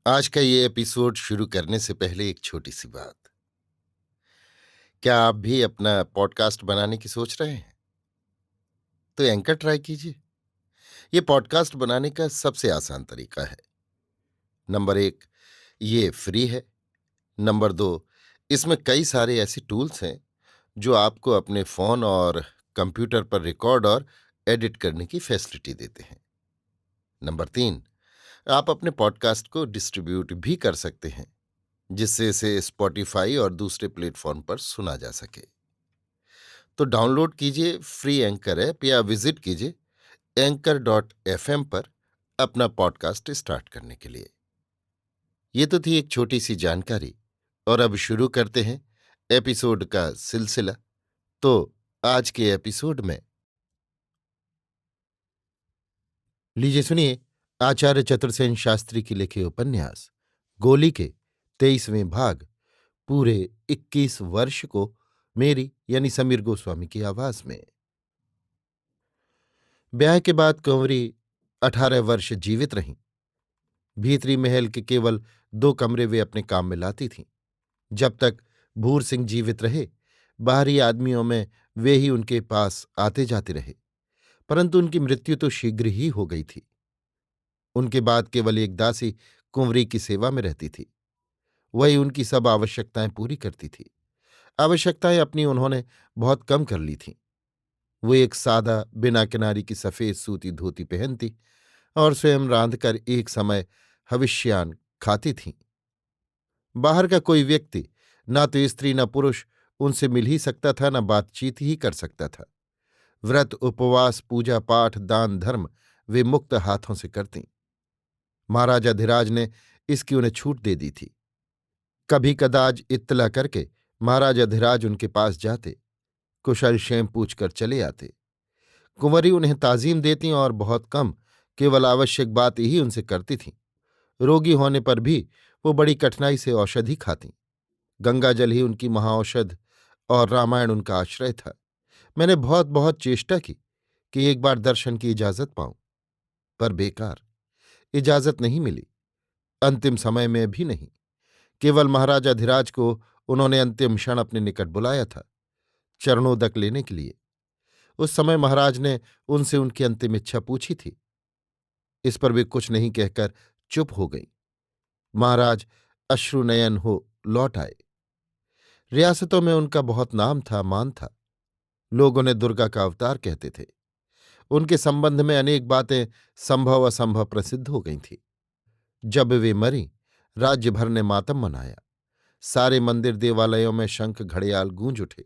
आज का ये एपिसोड शुरू करने से पहले एक छोटी सी बात। क्या आप भी अपना पॉडकास्ट बनाने की सोच रहे हैं? तो एंकर ट्राई कीजिए। ये पॉडकास्ट बनाने का सबसे आसान तरीका है। नंबर एक, ये फ्री है। नंबर दो, इसमें कई सारे ऐसे टूल्स हैं जो आपको अपने फोन और कंप्यूटर पर रिकॉर्ड और एडिट करने की फैसिलिटी देते हैं। नंबर तीन, आप अपने पॉडकास्ट को डिस्ट्रीब्यूट भी कर सकते हैं, जिससे इसे स्पॉटिफाई और दूसरे प्लेटफॉर्म पर सुना जा सके। तो डाउनलोड कीजिए फ्री एंकर ऐप या विजिट कीजिए anchor.fm पर अपना पॉडकास्ट स्टार्ट करने के लिए। ये तो थी एक छोटी सी जानकारी, और अब शुरू करते हैं एपिसोड का सिलसिला। तो आज के एपिसोड में लीजिए सुनिए आचार्य चतुर्सेन शास्त्री की लिखे उपन्यास गोली के 23वें भाग पूरे 21 वर्ष को मेरी यानी समीर गोस्वामी की आवाज में। ब्याह के बाद कंवरी 18 वर्ष जीवित रहीं। भीतरी महल के केवल 2 कमरे वे अपने काम में लाती थीं। जब तक भूर सिंह जीवित रहे, बाहरी आदमियों में वे ही उनके पास आते जाते रहे, परंतु उनकी मृत्यु तो शीघ्र ही हो गई थी। उनके बाद केवल एक दासी कुंवरी की सेवा में रहती थी। वही उनकी सब आवश्यकताएं पूरी करती थी। आवश्यकताएं अपनी उन्होंने बहुत कम कर ली थीं। वो एक सादा बिना किनारी की सफेद सूती धोती पहनती और स्वयं रांधकर एक समय हविष्यान खाती थीं। बाहर का कोई व्यक्ति, ना तो स्त्री न पुरुष, उनसे मिल ही सकता था, न बातचीत ही कर सकता था। व्रत उपवास पूजा पाठ दान धर्म वे मुक्त हाथों से करतीं। महाराजा धीराज ने इसकी उन्हें छूट दे दी थी। कभी कदाज इत्तला करके महाराजा धीराज उनके पास जाते, कुशल क्षेम पूछकर चले आते। कुंवरी उन्हें ताजीम देती और बहुत कम, केवल आवश्यक बात ही उनसे करती थीं। रोगी होने पर भी वो बड़ी कठिनाई से औषधि खातीं। गंगाजल ही उनकी महाऔषध और रामायण उनका आश्रय था। मैंने बहुत बहुत चेष्टा की कि एक बार दर्शन की इजाजत पाऊं, पर बेकार। इजाजत नहीं मिली, अंतिम समय में भी नहीं। केवल महाराजा धीराज को उन्होंने अंतिम क्षण अपने निकट बुलाया था, चरणोदक लेने के लिए। उस समय महाराज ने उनसे उनकी अंतिम इच्छा पूछी थी। इस पर वे कुछ नहीं कहकर चुप हो गईं। महाराज अश्रुनयन हो लौट आए। रियासतों में उनका बहुत नाम था, मान था। लोग उन्हें दुर्गा का अवतार कहते थे। उनके संबंध में अनेक बातें संभव असंभव प्रसिद्ध हो गई थीं। जब वे मरीं, राज्य भर ने मातम मनाया। सारे मंदिर देवालयों में शंख घड़ियाल गूंज उठे।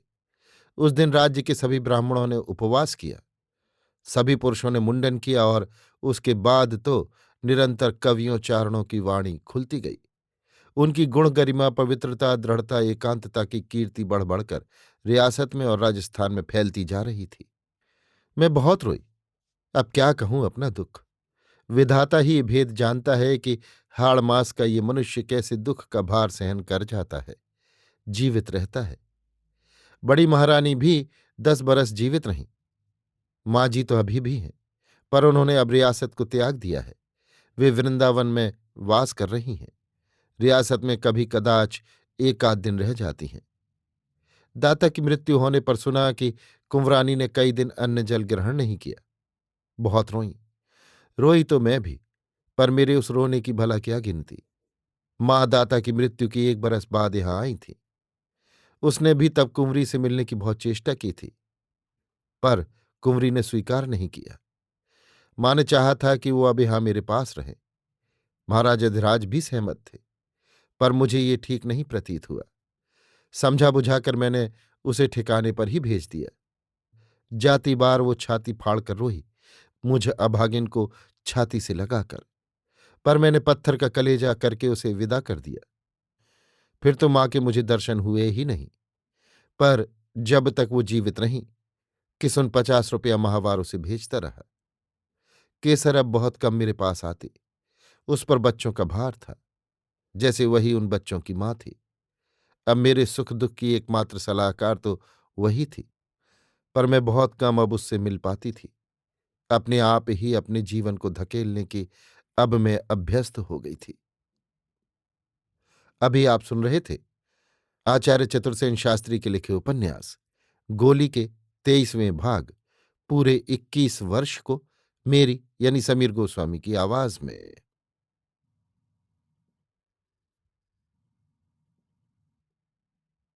उस दिन राज्य के सभी ब्राह्मणों ने उपवास किया, सभी पुरुषों ने मुंडन किया, और उसके बाद तो निरंतर कवियों चारणों की वाणी खुलती गई। उनकी गुण गरिमा पवित्रता दृढ़ता एकांतता की कीर्ति बढ़ बढ़कर रियासत में और राजस्थान में फैलती जा रही थी। मैं बहुत रोई। अब क्या कहूं अपना दुख। विधाता ही ये भेद जानता है कि हाड़ मास का ये मनुष्य कैसे दुख का भार सहन कर जाता है, जीवित रहता है। बड़ी महारानी भी 10 बरस जीवित रहीं। माँ जी तो अभी भी हैं, पर उन्होंने अब रियासत को त्याग दिया है। वे वृंदावन में वास कर रही हैं। रियासत में कभी कदाच एक आध दिन रह जाती हैं। दाता की मृत्यु होने पर सुना कि कुंवरानी ने कई दिन अन्न जल ग्रहण नहीं किया। बहुत रोई। रोई तो मैं भी, पर मेरे उस रोने की भला क्या गिनती। माँ दाता की मृत्यु की 1 बरस बाद यहां आई थी। उसने भी तब कुंवरी से मिलने की बहुत चेष्टा की थी, पर कुंवरी ने स्वीकार नहीं किया। माँ ने चाहा था कि वो अब यहां मेरे पास रहे। महाराजा धीराज भी सहमत थे, पर मुझे ये ठीक नहीं प्रतीत हुआ। समझा बुझाकर मैंने उसे ठिकाने पर ही भेज दिया। जाती बार वो छाती फाड़कर रोई, मुझ अभागिन को छाती से लगाकर, पर मैंने पत्थर का कलेजा करके उसे विदा कर दिया। फिर तो माँ के मुझे दर्शन हुए ही नहीं। पर जब तक वो जीवित रहीं, किसुन 50 रुपया माहवार उसे भेजता रहा। केसर अब बहुत कम मेरे पास आती। उस पर बच्चों का भार था, जैसे वही उन बच्चों की माँ थी। अब मेरे सुख दुख की एकमात्र सलाहकार तो वही थी, पर मैं बहुत कम अब उससे मिल पाती थी। अपने आप ही अपने जीवन को धकेलने की अब मैं अभ्यस्त हो गई थी। अभी आप सुन रहे थे आचार्य चतुर्सेन शास्त्री के लिखे उपन्यास गोली के 23वें भाग पूरे 21 वर्ष को मेरी यानी समीर गोस्वामी की आवाज में।